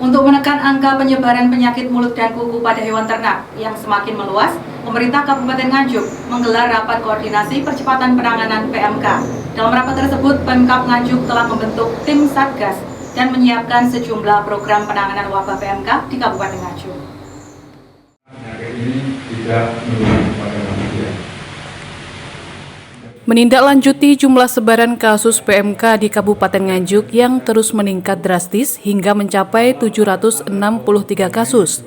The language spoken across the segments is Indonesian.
Untuk menekan angka penyebaran penyakit mulut dan kuku pada hewan ternak yang semakin meluas, pemerintah Kabupaten Nganjuk menggelar rapat koordinasi percepatan penanganan PMK. Dalam rapat tersebut, Pemkab Nganjuk telah membentuk tim Satgas dan menyiapkan sejumlah program penanganan wabah PMK di Kabupaten Nganjuk. Penyakit ini tidak menular pada manusia. Menindaklanjuti jumlah sebaran kasus PMK di Kabupaten Nganjuk yang terus meningkat drastis hingga mencapai 763 kasus.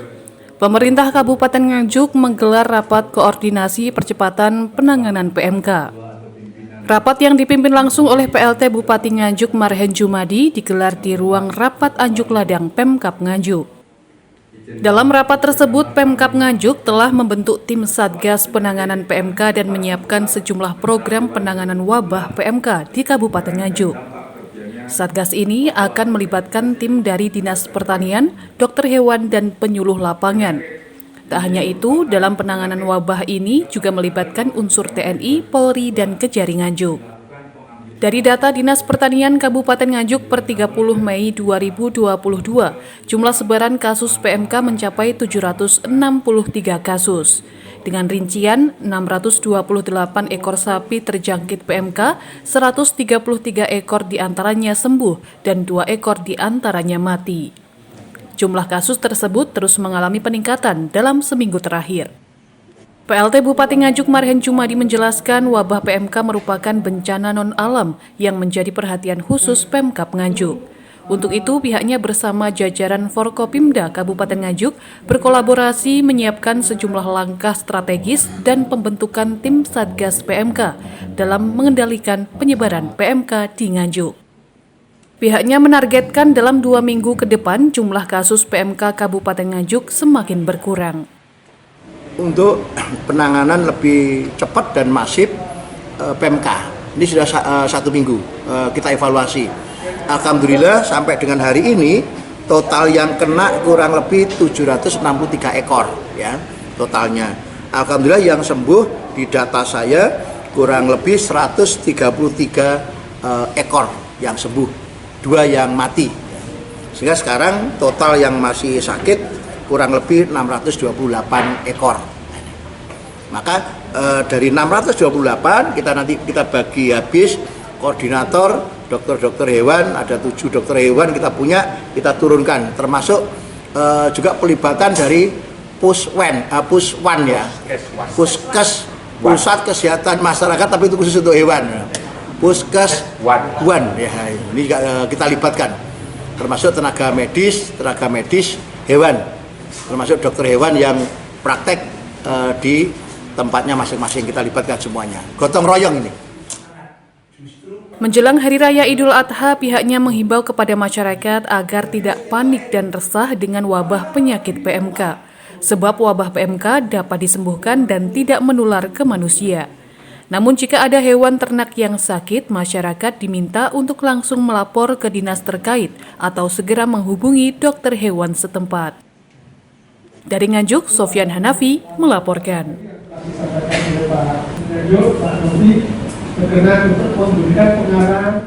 Pemerintah Kabupaten Nganjuk menggelar rapat koordinasi percepatan penanganan PMK. Rapat yang dipimpin langsung oleh PLT Bupati Nganjuk Marhen Jumadi digelar di ruang rapat Anjuk Ladang Pemkab Nganjuk. Dalam rapat tersebut, Pemkab Nganjuk telah membentuk tim Satgas penanganan PMK dan menyiapkan sejumlah program penanganan wabah PMK di Kabupaten Nganjuk. Satgas ini akan melibatkan tim dari Dinas Pertanian, dokter hewan, dan penyuluh lapangan. Tak hanya itu, dalam penanganan wabah ini juga melibatkan unsur TNI, Polri, dan Kejari Nganjuk. Dari data Dinas Pertanian Kabupaten Nganjuk per 30 Mei 2022, jumlah sebaran kasus PMK mencapai 763 kasus. Dengan rincian 628 ekor sapi terjangkit PMK, 133 ekor diantaranya sembuh dan 2 ekor diantaranya mati. Jumlah kasus tersebut terus mengalami peningkatan dalam seminggu terakhir. PLT Bupati Nganjuk Marhen Jumadi menjelaskan wabah PMK merupakan bencana non-alam yang menjadi perhatian khusus Pemkab Nganjuk. Untuk itu, pihaknya bersama jajaran Forkopimda Kabupaten Nganjuk berkolaborasi menyiapkan sejumlah langkah strategis dan pembentukan tim Satgas PMK dalam mengendalikan penyebaran PMK di Nganjuk. Pihaknya menargetkan dalam 2 minggu ke depan jumlah kasus PMK Kabupaten Nganjuk semakin berkurang. Untuk penanganan lebih cepat dan masif PMK, ini sudah 1 minggu kita evaluasi. Alhamdulillah sampai dengan hari ini total yang kena kurang lebih 763 ekor ya totalnya. Alhamdulillah yang sembuh di data saya kurang lebih 133 ekor yang sembuh, 2 yang mati. Sehingga sekarang total yang masih sakit kurang lebih 628 ekor. Maka dari 628 kita bagi habis koordinator dokter hewan, ada 7 dokter hewan kita turunkan, termasuk juga pelibatan dari Puswan ya, Puskes, Pusat Kesehatan Masyarakat, tapi itu khusus untuk hewan. Puskeswan ya, ini kita libatkan, termasuk tenaga medis hewan, termasuk dokter hewan yang praktek di tempatnya masing-masing, kita libatkan semuanya. Gotong royong ini. Menjelang Hari Raya Idul Adha, pihaknya menghimbau kepada masyarakat agar tidak panik dan resah dengan wabah penyakit PMK. Sebab wabah PMK dapat disembuhkan dan tidak menular ke manusia. Namun jika ada hewan ternak yang sakit, masyarakat diminta untuk langsung melapor ke dinas terkait atau segera menghubungi dokter hewan setempat. Dari Nganjuk, Sofyan Hanafi melaporkan. Disampaikan oleh Pak Nganjuk, Pak Nganjuk berkenan untuk memberikan pengarahan